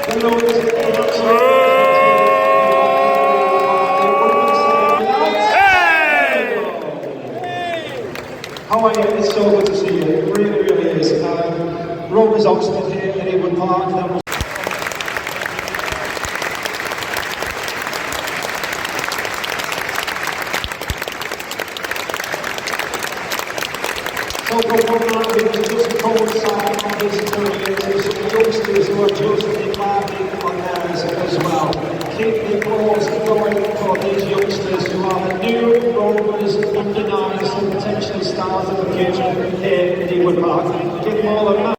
How are you? It's so good to see you. It really, really is. Rovers Oxford here at Ewood Park. So from one night, it was just coincide on this turning into some youngsters who are just embarking on theirs as well. Keep the applause going for these youngsters who are the new Rovers under 9s and potentially stars of the future here at Ewood Park. Give them all a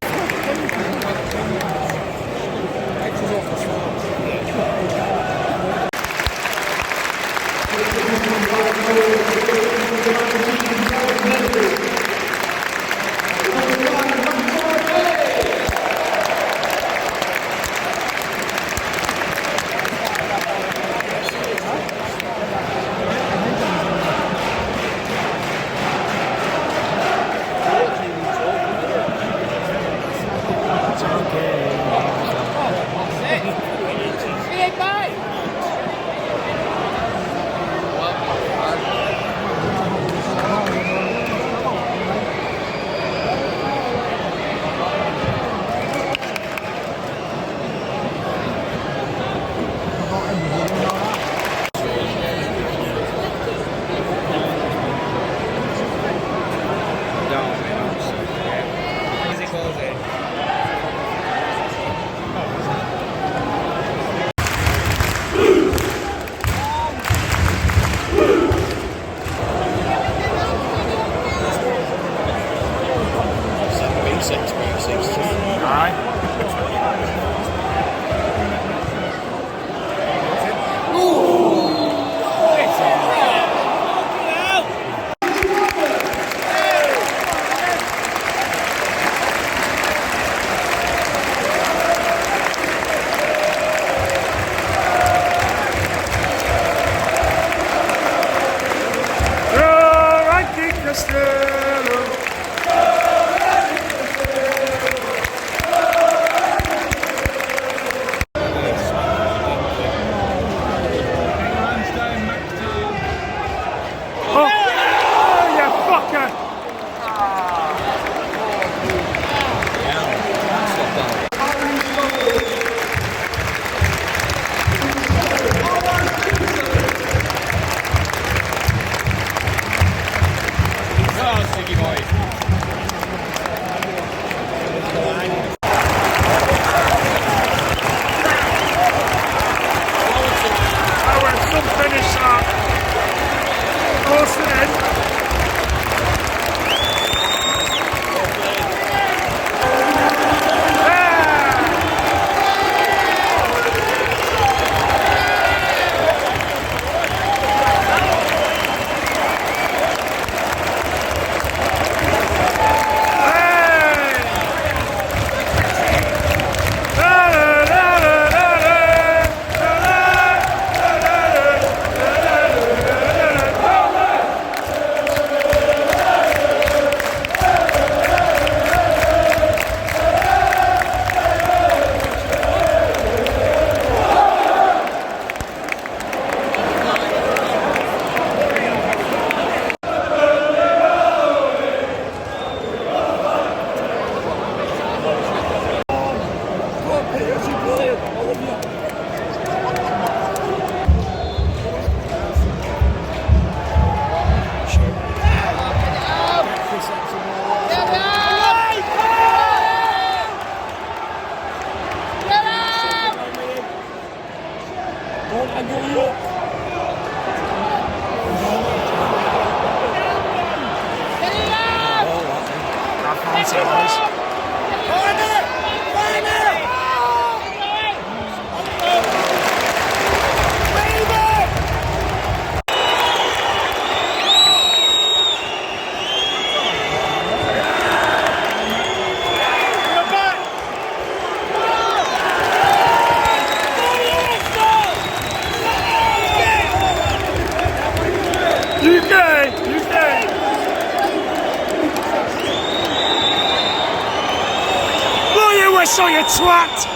whistle, you twat!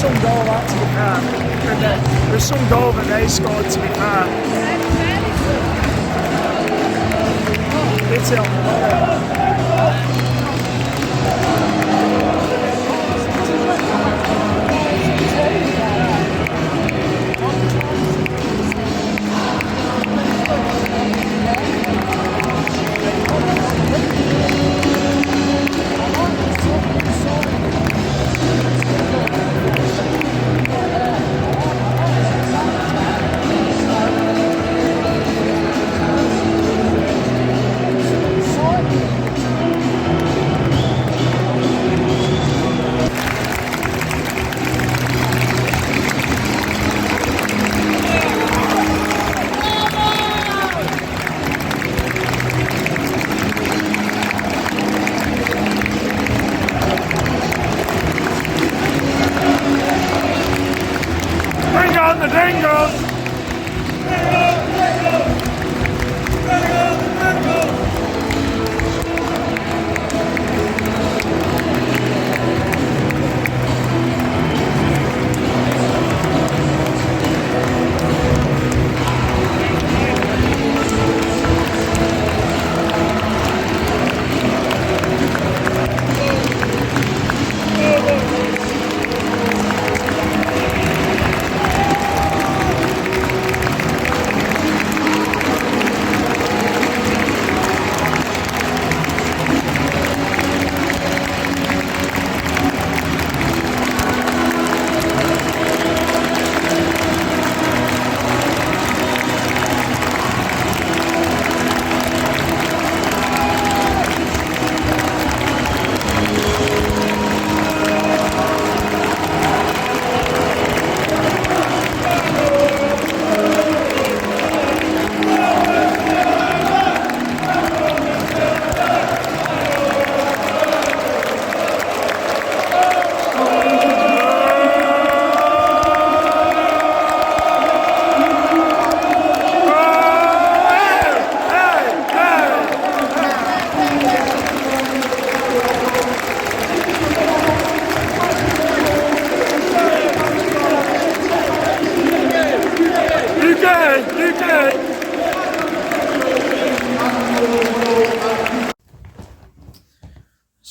some goal that, to be fair. There was some goal that they scored, to be fair. Hit it on the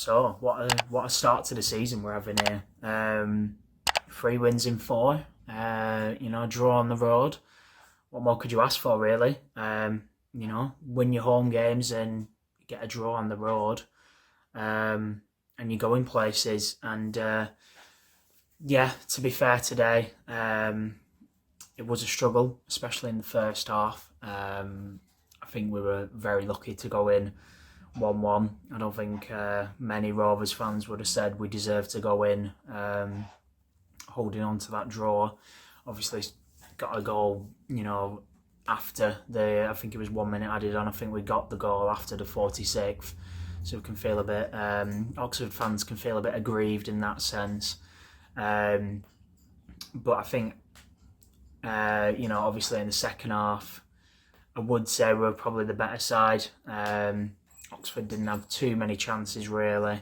So, what a start to the season we're having here. 3 wins in 4. Draw on the road. What more could you ask for, really? Win your home games and get a draw on the road. And you go in places. And, to be fair today, it was a struggle, especially in the first half. I think we were very lucky to go in 1-1. I don't think many Rovers fans would have said we deserved to go in holding on to that draw. Obviously got a goal, after I think it was 1 minute added on. I think we got the goal after the 46th. So we can feel a bit, Oxford fans can feel a bit aggrieved in that sense. But I think, obviously in the second half, I would say we're probably the better side. Oxford didn't have too many chances really.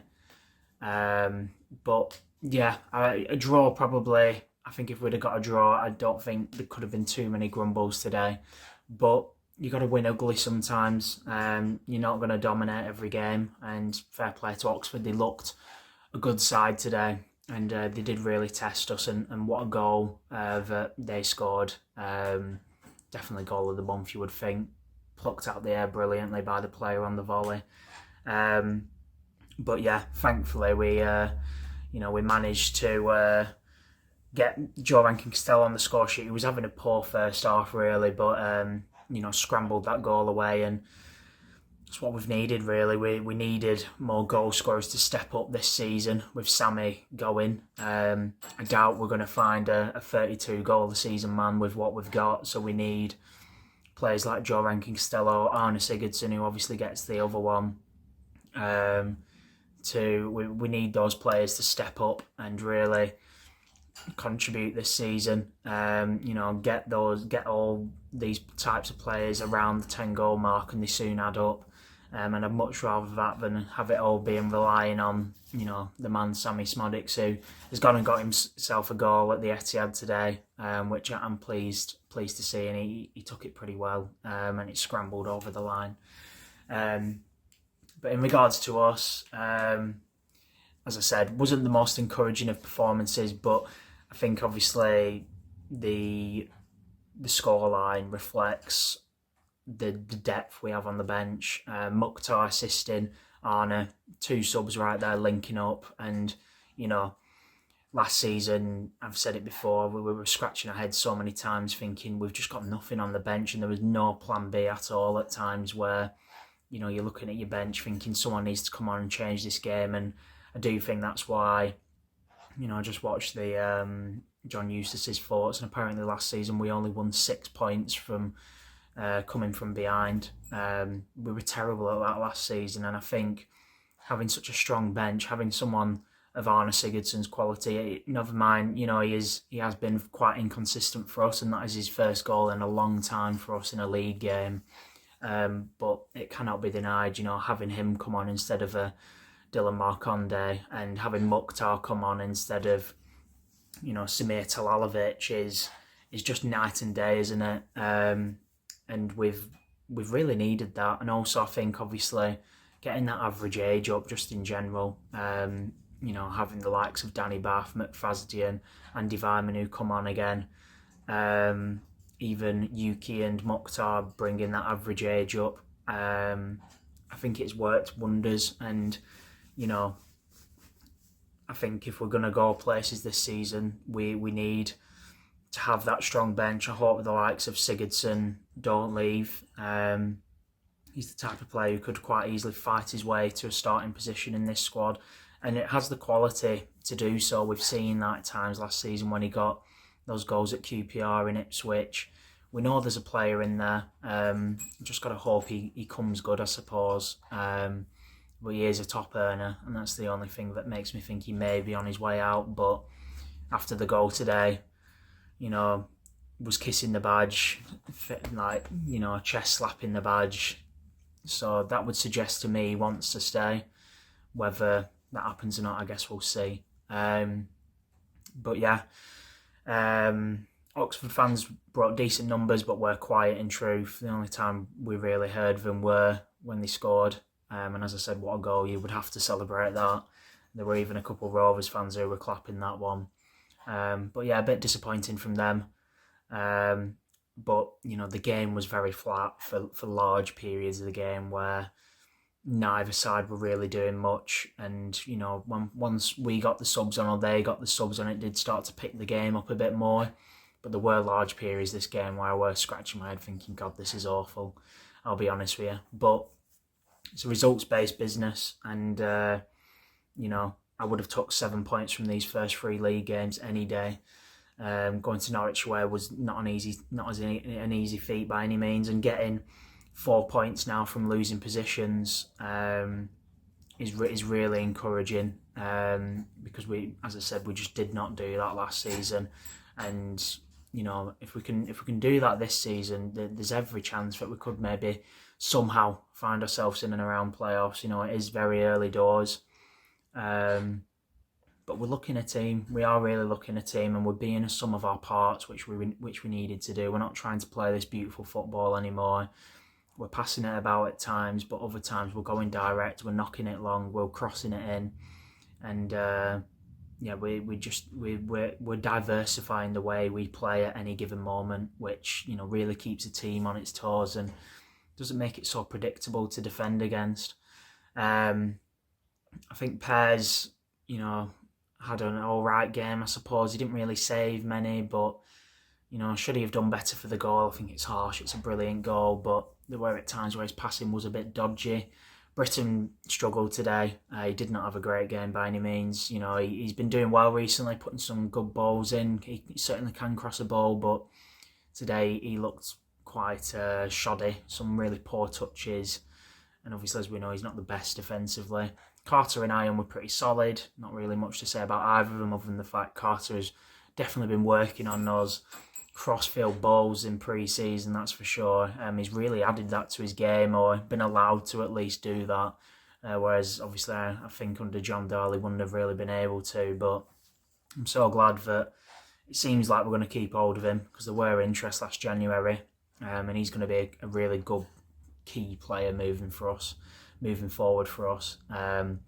But yeah, a draw probably. I think if we'd have got a draw, I don't think there could have been too many grumbles today. But you got to win ugly sometimes. You're not going to dominate every game. And fair play to Oxford, they looked a good side today. And they did really test us. And what a goal that they scored. Definitely goal of the month, you would think. Plucked out the air brilliantly by the player on the volley. But yeah, thankfully we managed to get Joe Rankin-Costello on the score sheet. He was having a poor first half really, but scrambled that goal away, and that's what we've needed really. We needed more goal scorers to step up this season with Sammy going. I doubt we're going to find a 32 goal a season man with what we've got, so we need players like Joe Rankin-Costello, Arnór Sigurðsson, who obviously gets the other one. We need those players to step up and really contribute this season. Get all these types of players around the 10 goal mark, and they soon add up. And I'd much rather that than have it all being relying on, you know, the man Sammy Smodics, who has gone and got himself a goal at the Etihad today, which I'm pleased to see, and he took it pretty well, and it scrambled over the line. But in regards to us, as I said, wasn't the most encouraging of performances, but I think obviously the scoreline reflects the depth we have on the bench. Mukhtar assisting Arnór, 2 subs right there linking up, and you know, last season, I've said it before, we were scratching our heads so many times thinking we've just got nothing on the bench, and there was no plan B at all at times where, you know, you're looking at your bench thinking someone needs to come on and change this game. And I do think that's why, you know, I just watched the John Eustace's thoughts, and apparently last season we only won 6 points from coming from behind. We were terrible at that last season, and I think having such a strong bench, having someone of Arnór Sigurðsson's quality, never mind, you know, he has been quite inconsistent for us, and that is his first goal in a long time for us in a league game. But it cannot be denied, you know, having him come on instead of Dylan Marconde, and having Mukhtar come on instead of, you know, Samir Talalovic is just night and day, isn't it? And we've really needed that. And also I think obviously getting that average age up just in general, you know, having the likes of Danny Bath, McFadzean, Andy Vyman who come on again, even Yuki and Mukhtar bringing that average age up, I think it's worked wonders. And, you know, I think if we're going to go places this season, we need to have that strong bench. I hope the likes of Sigurðsson don't leave. He's the type of player who could quite easily fight his way to a starting position in this squad, and it has the quality to do so. We've seen that at times last season when he got those goals at QPR in Ipswich. We know there's a player in there. Just got to hope he comes good, I suppose. But he is a top earner, and that's the only thing that makes me think he may be on his way out. But after the goal today, you know, was kissing the badge, like, you know, chest slapping the badge. So that would suggest to me he wants to stay. Whether that happens or not, I guess we'll see. But yeah, Oxford fans brought decent numbers, but were quiet in truth. The only time we really heard of them were when they scored. And as I said, what a goal, you would have to celebrate that. There were even a couple of Rovers fans who were clapping that one. But yeah, a bit disappointing from them. But, you know, the game was very flat for large periods of the game where neither side were really doing much. And, you know, once we got the subs on or they got the subs on, it did start to pick the game up a bit more. But there were large periods this game where I was scratching my head thinking, God, this is awful. I'll be honest with you. But it's a results-based business, and, you know, I would have took 7 points from these first 3 league games any day. Going to Norwich away was not an easy feat by any means, and getting 4 points now from losing positions is really encouraging, because we, as I said, we just did not do that last season. And, you know, if we can do that this season, there's every chance that we could maybe somehow find ourselves in and around playoffs. You know, it is very early doors, but we're looking a team. We are really looking a team, and we're being a sum of our parts, which we needed to do. We're not trying to play this beautiful football anymore. We're passing it about at times, but other times we're going direct. We're knocking it long. We're crossing it in, and yeah, we're diversifying the way we play at any given moment, which, you know, really keeps a team on its toes and doesn't make it so predictable to defend against. I think Pears, you know, had an alright game, I suppose. He didn't really save many, but, you know, should he have done better for the goal? I think it's harsh. It's a brilliant goal, but there were at times where his passing was a bit dodgy. Britton struggled today. He did not have a great game by any means. You know, he's been doing well recently, putting some good balls in. He certainly can cross a ball, but today he looked quite shoddy. Some really poor touches, and obviously, as we know, he's not the best defensively. Carter and Iron were pretty solid. Not really much to say about either of them, other than the fact Carter has definitely been working on those cross-field balls in pre-season, that's for sure. He's really added that to his game, or been allowed to at least do that. Whereas, obviously, I think under John Daly wouldn't have really been able to. But I'm so glad that it seems like we're going to keep hold of him, because there were interest last January, and he's going to be a really good key player moving forward for us. And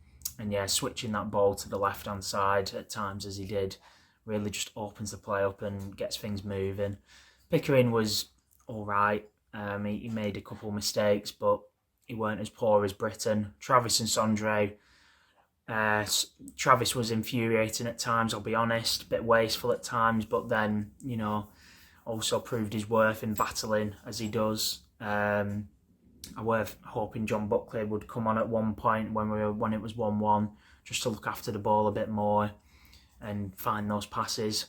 yeah, switching that ball to the left-hand side at times as he did really just opens the play up and gets things moving. Pickering was all right. He made a couple of mistakes, but he weren't as poor as Britton. Travis and Sondre. Travis was infuriating at times, I'll be honest. A bit wasteful at times, but then, also proved his worth in battling as he does. I were hoping John Buckley would come on at one point when it was 1-1, just to look after the ball a bit more and find those passes.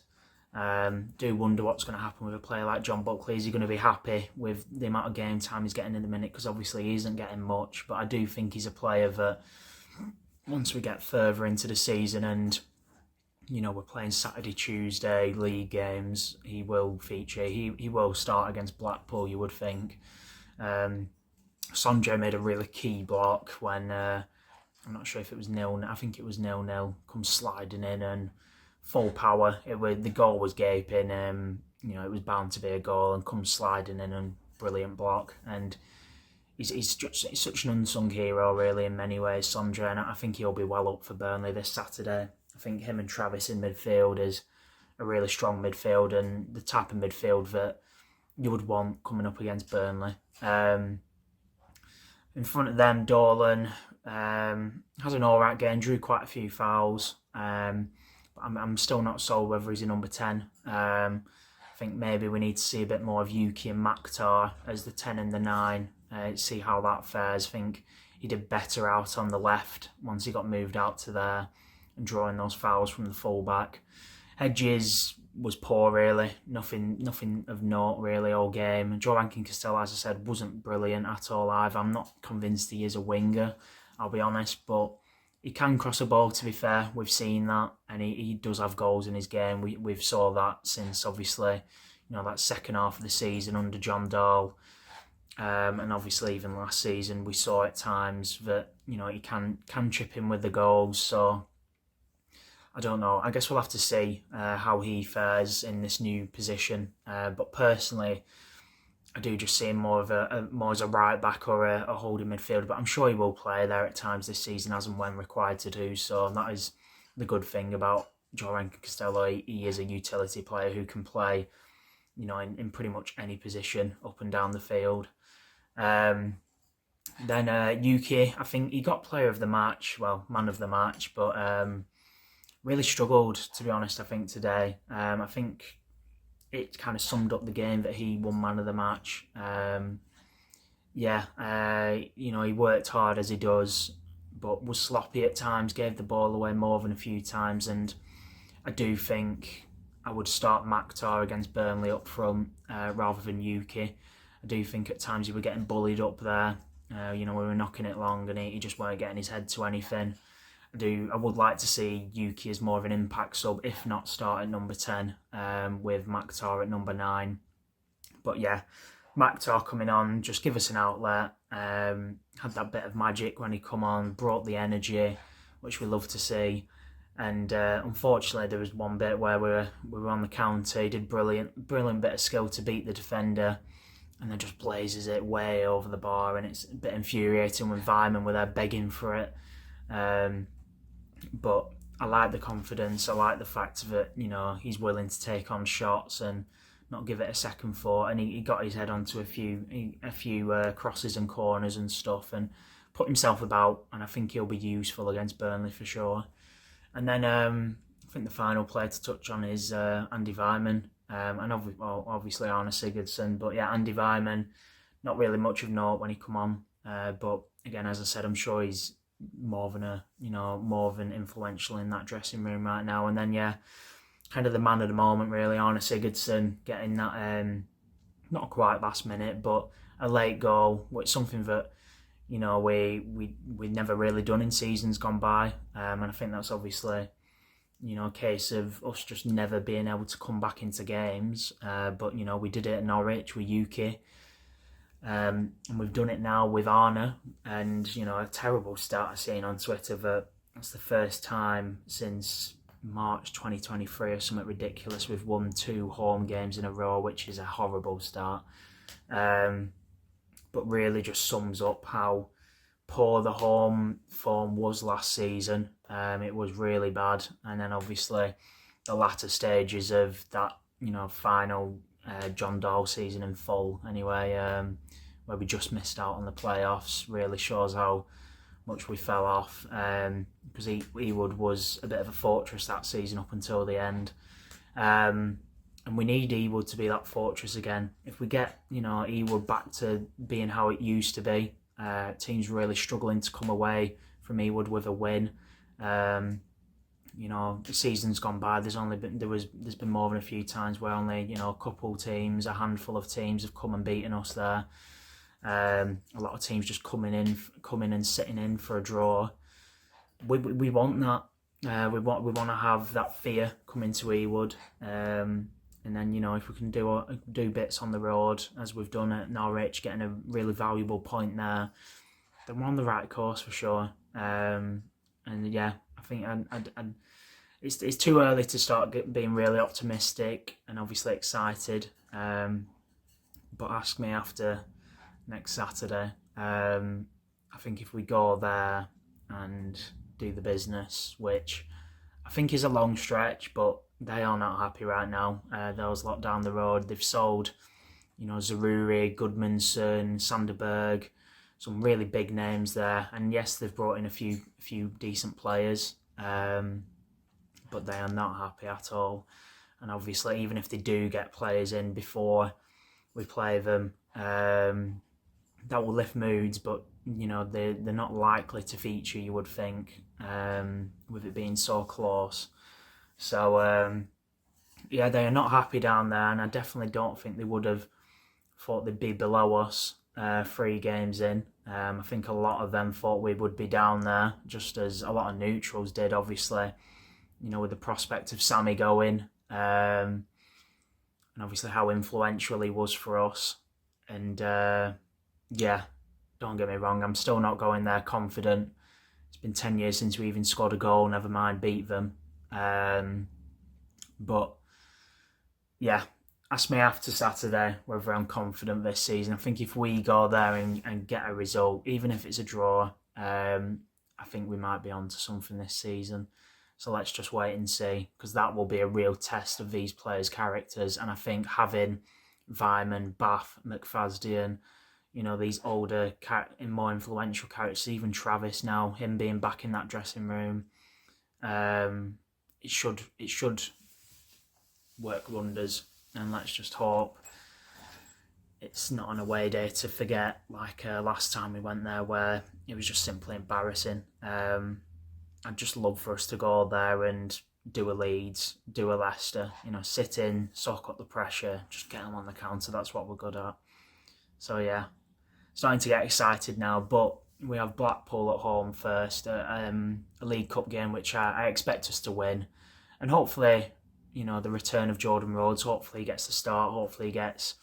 Do wonder what's going to happen with a player like John Buckley. Is he going to be happy with the amount of game time he's getting in the minute? Because obviously he isn't getting much, but I do think he's a player that once we get further into the season and we're playing Saturday, Tuesday league games, he will feature. He will start against Blackpool, you would think. Sondre made a really key block when I'm not sure if it was 0-0. I think it was 0-0. Comes sliding in and full power. The goal was gaping. It was bound to be a goal, and comes sliding in and brilliant block. And he's such an unsung hero, really, in many ways, Sondre. And I think he'll be well up for Burnley this Saturday. I think him and Travis in midfield is a really strong midfield, and the type of midfield that you would want coming up against Burnley. In front of them, Dolan has an alright game, drew quite a few fouls. But I'm still not sold whether he's a number 10. I think maybe we need to see a bit more of Yuki and Maktar as the 10 and the 9, see how that fares. I think he did better out on the left once he got moved out to there and drawing those fouls from the fullback. Hedges was poor, really. Nothing of note, really, all game. Joe Rankin-Costello, as I said, wasn't brilliant at all either. I'm not convinced he is a winger, I'll be honest, but he can cross a ball, to be fair. We've seen that, and he does have goals in his game. We've saw that since, obviously, that second half of the season under John Dahl. And obviously even last season we saw at times that, he can chip in with the goals. So I don't know. I guess we'll have to see how he fares in this new position. But personally, I do just see him more as a right back or a holding midfielder. But I'm sure he will play there at times this season, as and when required to do so. And that is the good thing about Joe Rankin-Costello. He is a utility player who can play, in pretty much any position up and down the field. Then Yuki, I think he got player of the match, man of the match, but really struggled, to be honest, I think, today. I think it kind of summed up the game that he won man of the match. He worked hard as he does, but was sloppy at times, gave the ball away more than a few times, and I do think I would start Maktar against Burnley up front rather than Yuki. I do think at times he were getting bullied up there. We were knocking it long and he just weren't getting his head to anything. I would like to see Yuki as more of an impact sub, if not start at number 10 with Maktar at number 9. But yeah, Maktar coming on, just give us an outlet. Had that bit of magic when he come on, brought the energy, which we love to see. And unfortunately, there was one bit where we were on the counter. He did brilliant bit of skill to beat the defender, and then just blazes it way over the bar, and it's a bit infuriating when Vyman were there begging for it. But I like the confidence. I like the fact that he's willing to take on shots and not give it a second thought. And he got his head onto a few crosses and corners and stuff, and put himself about. And I think he'll be useful against Burnley for sure. And then I think the final player to touch on is Andy Vyman. And obviously Arnór Sigurðsson, but yeah, Andy Vyman, not really much of note when he come on. But again, as I said, I'm sure he's more than influential in that dressing room right now. And then yeah, kind of the man of the moment really, Arnór Sigurðsson getting that not quite last minute, but a late goal, which is something that we've never really done in seasons gone by. And I think that's obviously a case of us just never being able to come back into games. But we did it at Norwich with Yuki. And we've done it now with Arnór, and a terrible start I've seen on Twitter that that's the first time since March 2023 or something ridiculous we've won 2 home games in a row, which is a horrible start. But really just sums up how poor the home form was last season. It was really bad, and then obviously the latter stages of that final John Dahl season in full anyway, where we just missed out on the playoffs, really shows how much we fell off, because Ewood was a bit of a fortress that season up until the end, and we need Ewood to be that fortress again. If we get Ewood back to being how it used to be, teams really struggling to come away from Ewood with a win. The season's gone by. There's been more than a few times where only a handful of teams have come and beaten us there. A lot of teams just coming in and sitting in for a draw. We want that. We want to have that fear coming to Ewood. And then if we can do bits on the road as we've done at Norwich, getting a really valuable point there, then we're on the right course for sure. And yeah, I think it's too early to start being really optimistic and obviously excited. But ask me after next Saturday. I think if we go there and do the business, which I think is a long stretch, but they are not happy right now. Those lot down the road, they've sold, Zaruri, Goodmanson, Sanderberg, some really big names there. And yes, they've brought in a few decent players, but they are not happy at all. And obviously, even if they do get players in before we play them, that will lift moods, but they're not likely to feature, you would think, with it being so close. So yeah, they are not happy down there, and I definitely don't think they would have thought they'd be below us 3 games in. I think a lot of them thought we would be down there, just as a lot of neutrals did, obviously, with the prospect of Sammy going, and obviously how influential he was for us. And yeah, don't get me wrong, I'm still not going there confident. It's been 10 years since we even scored a goal, never mind beat them. But yeah, ask me after Saturday whether I'm confident this season. I think if we go there and get a result, even if it's a draw, I think we might be onto something this season. So let's just wait and see, because that will be a real test of these players' characters. And I think having Vyman, Bath, McFadden, these older and more influential characters, even Travis now, him being back in that dressing room, it should work wonders. And let's just hope it's not an away day to forget, like last time we went there, where it was just simply embarrassing. I'd just love for us to go there and do a Leeds, do a Leicester, sit in, soak up the pressure, just get them on the counter. That's what we're good at. So yeah, starting to get excited now, but we have Blackpool at home first, a League Cup game which I expect us to win, and hopefully, the return of Jordan Rhodes, hopefully he gets the start, hopefully he gets,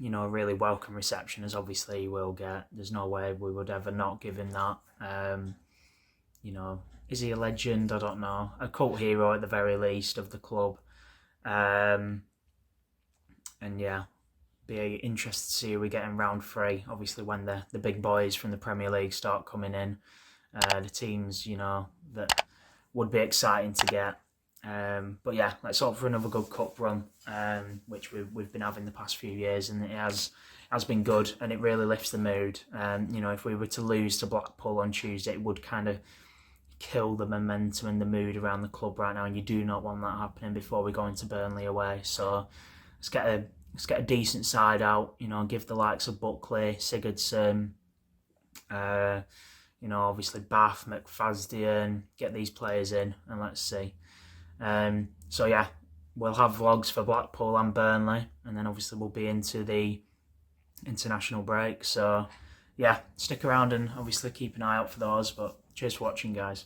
a really welcome reception, as obviously he will get. There's no way we would ever not give him that. Is he a legend? I don't know. A cult hero at the very least of the club. And yeah, be interested to see who we get in round 3. Obviously, when the big boys from the Premier League start coming in, the teams that would be exciting to get. But yeah, let's hope for another good cup run, which we've been having the past few years, and it has been good, and it really lifts the mood. If we were to lose to Blackpool on Tuesday, it would kind of kill the momentum and the mood around the club right now, and you do not want that happening before we go into Burnley away. So let's get a decent side out. Give the likes of Buckley, Sigurðsson, obviously Bath, McFadden, get these players in, and let's see. So yeah, we'll have vlogs for Blackpool and Burnley, and then obviously we'll be into the international break. So yeah, stick around and obviously keep an eye out for those. But cheers for watching, guys.